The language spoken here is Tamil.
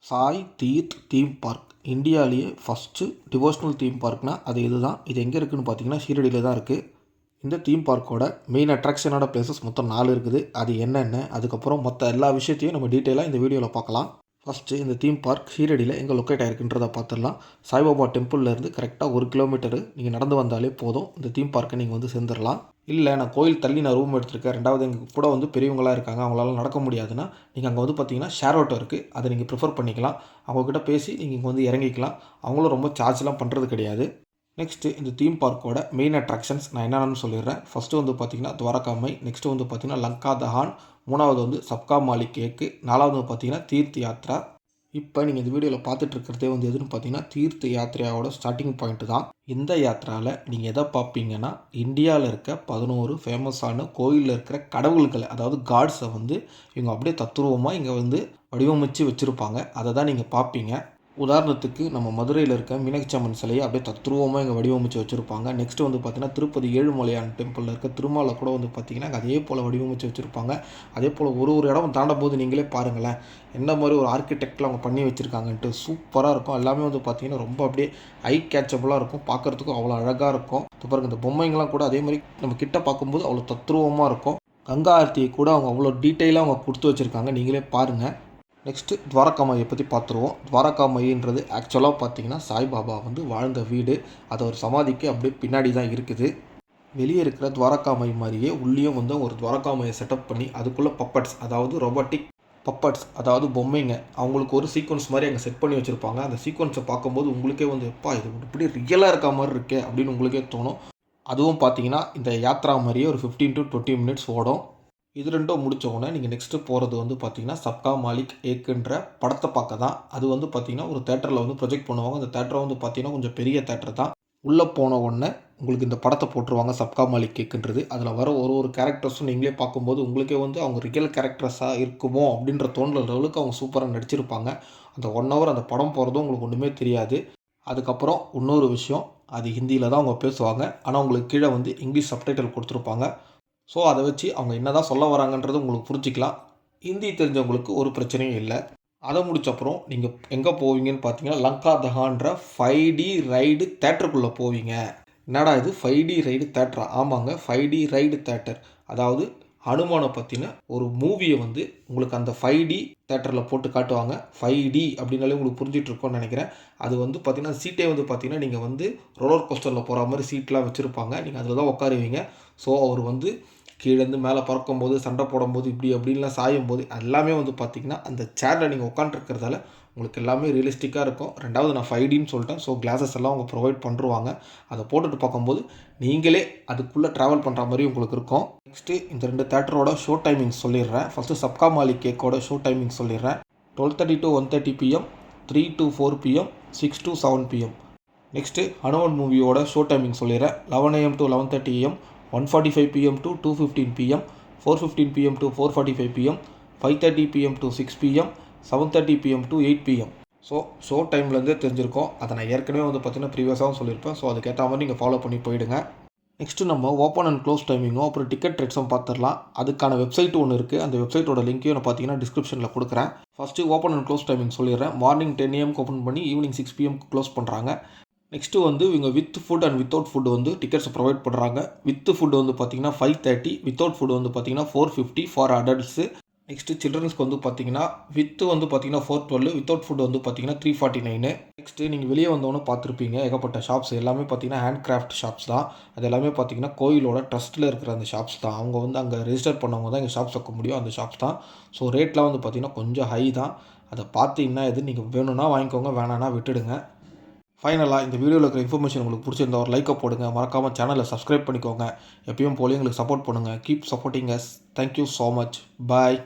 சாய் தீர்த் தீம் பார்க் இந்தியாவிலேயே ஃபஸ்ட்டு டிவோஷனல் தீம் பார்க்னால் அது இதுதான். இது எங்கே இருக்குதுன்னு பார்த்தீங்கன்னா ஷீரடியில் தான் இருக்குது. இந்த தீம் பார்க்கோட மெயின் அட்ராக்ஷனான பிளேசஸ் மொத்தம் 4 இருக்குது. அது என்னென்ன, அதுக்கப்புறம் மொத்த எல்லா விஷயத்தையும் நம்ம டீட்டெயிலாக இந்த வீடியோவில் பார்க்கலாம். ஃபஸ்ட்டு இந்த தீம் பார்க் ஷீரடியில் எங்கே லொக்கேட் ஆகிருக்குன்றதை பார்த்துடலாம். சாய்பாபா டெம்பிள்லேருந்து கரெக்டாக 1 கிலோமீட்டரு நீங்கள் நடந்து வந்தாலே போதும். இந்த தீம் பார்க்கை நீங்கள் வந்து சேர்ந்துடலாம். இல்லை நான் கோயில் தள்ளி நான் ரூம் எடுத்திருக்கேன், ரெண்டாவது எங்கள் கூட வந்து பெரியவங்களாக இருக்காங்க, அவங்களால நடக்க முடியாதுன்னா நீங்கள் அங்கே வந்து பார்த்தீங்கன்னா ஷேர் ஆட்டோ இருக்குது, அதை நீங்கள் ப்ரிஃபர் பண்ணிக்கலாம். அவங்கக்கிட்ட பேசி நீங்கள் இங்கே வந்து இறங்கிக்கலாம். அவங்களும் ரொம்ப சார்ஜ்லாம் பண்ணுறது கிடையாது. நெக்ஸ்ட்டு இந்த தீம் பார்க்கோட மெயின் அட்ராக்ஷன்ஸ் நான் என்னென்னு சொல்லிடுறேன். ஃபஸ்ட்டு வந்து பார்த்திங்கன்னா துவாரகாமை, நெக்ஸ்ட்டு வந்து பார்த்திங்கன்னா லங்கா தஹான், மூணாவது வந்து சப்கா மாலிக் கேக்கு, நாலாவது வந்து பார்த்திங்கன்னா தீர்த் யாத்ரா. இப்போ நீங்கள் இந்த வீடியோவில் பார்த்துட்டு இருக்கிறதே வந்து எதுன்னு பார்த்தீங்கன்னா தீர்த்த யாத்திரையோட ஸ்டார்டிங் பாயிண்ட்டு தான். இந்த யாத்திராவில் நீங்கள் எதை பார்ப்பீங்கன்னா இந்தியாவில் இருக்க 11 ஃபேமஸான கோயிலில் இருக்கிற கடவுள்களை, அதாவது காட்ஸை வந்து இவங்க அப்படியே தத்துருவமாக இங்கே வந்து வடிவமைச்சு வச்சுருப்பாங்க. அதை தான் நீங்கள் பார்ப்பீங்க. உதாரணத்துக்கு நம்ம மதுரையில் இருக்க மீனாட்சி அம்மன் சிலையை அப்படியே தத்ரூபமாக இங்கே வடிவமைச்சு வச்சுருப்பாங்க. நெக்ஸ்ட்டு வந்து பார்த்திங்கன்னா திருப்பதி ஏழுமலையான் டெம்பிளில் இருக்க திருமாலை கூட வந்து பார்த்திங்கன்னா அதே போல் வடிவமைச்சு வச்சுருப்பாங்க. அதே போல் ஒரு இடம் தாண்டும் போது நீங்களே பாருங்களேன் என்ன மாதிரி ஒரு ஆர்கிடெக்டில் அவங்க பண்ணி வச்சுருக்காங்கன்ட்டு சூப்பராக இருக்கும். எல்லாமே வந்து பார்த்திங்கன்னா ரொம்ப அப்படியே ஐ கேட்சபுளாக இருக்கும், பார்க்குறதுக்கும் அவ்வளோ அழகாக இருக்கும். இப்போ பாருங்கள் இந்த பொம்மைங்கள்லாம் கூட அதே மாதிரி நம்ம கிட்ட பார்க்கும்போது அவ்வளோ தத்ரூபமாக இருக்கும். கங்கா ஆர்த்தியை கூட அவங்க அவ்வளோ டீட்டெயிலாக அவங்க கொடுத்து வச்சுருக்காங்க, நீங்களே பாருங்கள். நெக்ஸ்ட்டு துவாரகாமாயை பற்றி பார்த்துருவோம். துவாரகாமாயின்றது ஆக்சுவலாக பார்த்தீங்கன்னா சாய்பாபா வந்து வாழ்ந்த வீடு. அது ஒரு சமாதிக்கு அப்படியே பின்னாடி தான் இருக்குது. வெளியே இருக்கிற துவாரகாமாய் மாதிரியே உள்ளேயும் வந்து ஒரு துவாரகாமாயை செட்டப் பண்ணி அதுக்குள்ளே பப்பட்ஸ், அதாவது ரொபோட்டிக் பப்பட்ஸ், அதாவது பொம்மைங்க, அவங்களுக்கு ஒரு சீக்வன்ஸ் மாதிரி அங்கே செட் பண்ணி வச்சுருப்பாங்க. அந்த சீக்வன்ஸை பார்க்கும்போது உங்களுக்கே வந்து எப்பா இது இப்படி ரியலாக இருக்க மாதிரி இருக்கே அப்படின்னு உங்களுக்கே தோணும். அதுவும் பார்த்தீங்கன்னா இந்த யாத்ரா மாதிரியே ஒரு 15 to 20 மினிட்ஸ் ஓடும். இது ரெண்டும் முடித்த உடனே நீங்கள் நெக்ஸ்ட்டு போகிறது வந்து பார்த்திங்கன்னா சப்கா மாலிக் ஏக்குன்ற படத்தை பார்க்க தான். அது வந்து பார்த்திங்கன்னா ஒரு தேட்டரில் வந்து ப்ரொஜெக்ட் பண்ணுவாங்க. அந்த தேட்டரை வந்து பார்த்திங்கன்னா கொஞ்சம் பெரிய தேட்டர் தான். உள்ளே போன உடனே உங்களுக்கு இந்த படத்தை போட்டுருவாங்க சப்கா மாலிக் கேக்குன்றது. அதில் வர ஒரு கேரக்டர்ஸும் நீங்களே பார்க்கும்போது உங்களுக்கே வந்து அவங்க ரியல் கேரக்டர்ஸாக இருக்குமோ அப்படின்ற தோன்ற அளவுக்கு அவங்க சூப்பராக நடிச்சிருப்பாங்க. அந்த 1 hour அந்த படம் போகிறதும் உங்களுக்கு ஒன்றுமே தெரியாது. அதுக்கப்புறம் இன்னொரு விஷயம், அது ஹிந்தியில் தான் அவங்க பேசுவாங்க. ஆனால் உங்களுக்கு கீழே வந்து இங்கிலீஷ் சப்டைட்டில் கொடுத்துருப்பாங்க. ஸோ அதை வச்சு அவங்க என்ன தான் சொல்ல வராங்கன்றது உங்களுக்கு புரிஞ்சிக்கலாம். ஹிந்தி தெரிஞ்சவங்களுக்கு ஒரு பிரச்சனையும் இல்லை. அதை முடிச்சப்புறம் நீங்கள் எங்கே போவீங்கன்னு பார்த்தீங்கன்னா லங்கா தஹான்ற 5D ரைடு தேட்டருக்குள்ளே போவீங்க. என்னடா இது 5D ரைடு தேட்டரா? ஆமாங்க, 5D ரைடு தேட்டர். அதாவது ஹனுமானை பற்றின ஒரு மூவியை வந்து உங்களுக்கு அந்த 5D தேட்டரில் போட்டு காட்டுவாங்க. 5D அப்படின்னாலே உங்களுக்கு புரிஞ்சிட்டு இருக்கோன்னு நினைக்கிறேன். அது வந்து பார்த்திங்கன்னா சீட்டே வந்து பார்த்திங்கன்னா நீங்கள் வந்து ரோலர் கோஸ்டரில் போகிற மாதிரி சீட்லாம் வச்சுருப்பாங்க. நீங்கள் அதில் தான் உட்காருவீங்க. ஸோ அவர் வந்து கீழேருந்து மேலே பறக்கும்போது, சண்டை போடும்போது, இப்படி அப்படின்லாம் சாயும்போது எல்லாமே வந்து பார்த்திங்கன்னா அந்த சேரில் நீங்கள் உட்காந்துருக்கிறதால உங்களுக்கு எல்லாமே ரியலிஸ்டிக்காக இருக்கும். ரெண்டாவது நான் 5Dன்னு சொல்லிட்டேன். ஸோ கிளாஸஸ் எல்லாம் அவங்க ப்ரொவைட் பண்ணுருவாங்க. அதை போட்டுட்டு பார்க்கும்போது நீங்களே அதுக்குள்ளே ட்ராவல் பண்ணுற மாதிரி உங்களுக்கு இருக்கும். நெக்ஸ்ட்டு இந்த 2 தேட்டரோட ஷோ டைமிங்ஸ் சொல்லிடுறேன். ஃபஸ்ட்டு சப்கா மாலிக் கேக்கோட ஷோ டைமிங்ஸ் சொல்லிடுறேன். 12:30 to 1:30 PM, 3 to 4 PM, 6 to 7 PM. Next Hanuman மூவியோட ஷோ டைமிங் சொல்லிடுறேன். 11 AM to 11:30 AM, 1:45 PM to 2:15 PM, 4:15 PM to 4:45 PM, 5:30 PM to 6 PM, 7:30 PM to 8 PM. So show டைம்லேருந்தே தெரிஞ்சிருக்கோம். அதை நான் ஏற்கனவே வந்து பார்த்தீங்கன்னா ப்ரீவியஸாகவும் சொல்லியிருப்பேன். ஸோ அதுக்கேற்ற மாதிரி நீங்கள் ஃபாலோ பண்ணி போயிடுங்க. நெக்ஸ்ட்டு நம்ம ஓப்பன் அண்ட் க்ளோஸ் டைமிங்கும் அப்புறம் டிக்கெட் ரேட்ஸும் பார்த்துடலாம். அதுக்கான வெப்சைட் ஒன்று இருக்குது. அந்த வெப்சைட்டோட லிங்க்கையும் நான் பார்த்தீங்கன்னா டிஸ்கிரிப்ஷனில் கொடுக்குறேன். First open and close timing சொல்லிடுறேன். மார்னிங் 10 AM ஓப்பன் பண்ணி ஈவினிங் 6 PM க்ளோஸ் பண்ணுறாங்க. நெக்ஸ்ட்டு வந்து இவங்க with food and without food வந்து டிக்கெட்ஸை ப்ரொவைட் பண்ணுறாங்க. வித் ஃபுட் வந்து பார்த்திங்கன்னா 5:30, வித்தவுட் ஃபுட் வந்து பார்த்திங்கன்னா 4:50 ஃபார் அடல்ட்ஸு. நெக்ஸ்ட்டு சில்ட்ரன்ஸ்க்கு வந்து பார்த்திங்கன்னா வித்து வந்து பார்த்திங்கன்னா 412, வித்தவுட் ஃபுட் வந்து பார்த்திங்கன்னா 349. நெக்ஸ்ட்டு நீங்கள் வெளியே வந்தோன்னு பார்த்துருப்பீங்க ஏகப்பட்ட ஷாப்ஸ் எல்லாமே பார்த்திங்கன்னா ஹேண்ட் கிராஃப்ட் ஷாப்ஸ் தான். அது எல்லாமே பார்த்திங்கன்னா கோயிலோட ட்ரஸ்ட்டில் இருக்கிற அந்த ஷாப்ஸ் தான். அவங்க வந்து அங்கே ரெஜிஸ்டர் பண்ணவங்க தான் இங்கே ஷாப்ஸ் வைக்க முடியும், அந்த ஷாப்ஸ் தான். ஸோ ரேட்லாம் வந்து பார்த்திங்கன்னா கொஞ்சம் ஹை தான். அதை பார்த்தீங்கன்னா எது நீங்கள் வேணும்னா வாங்கிக்கோங்க, வேணான்னா விட்டுடுங்க. ஃபைனலாக இந்த வீடியோவில் இருக்கிற இன்ஃபர்மேஷன் உங்களுக்கு பிடிச்சிருந்தா ஒரு லைக்கை போடுங்க, மறக்காமல் சேனலை சப்ஸ்கிரைப் பண்ணிக்கோங்க. எப்பயும் போல எங்களுக்கு சப்போர்ட் பண்ணுங்கள். Keep supporting us. Thank you so much. பாய்.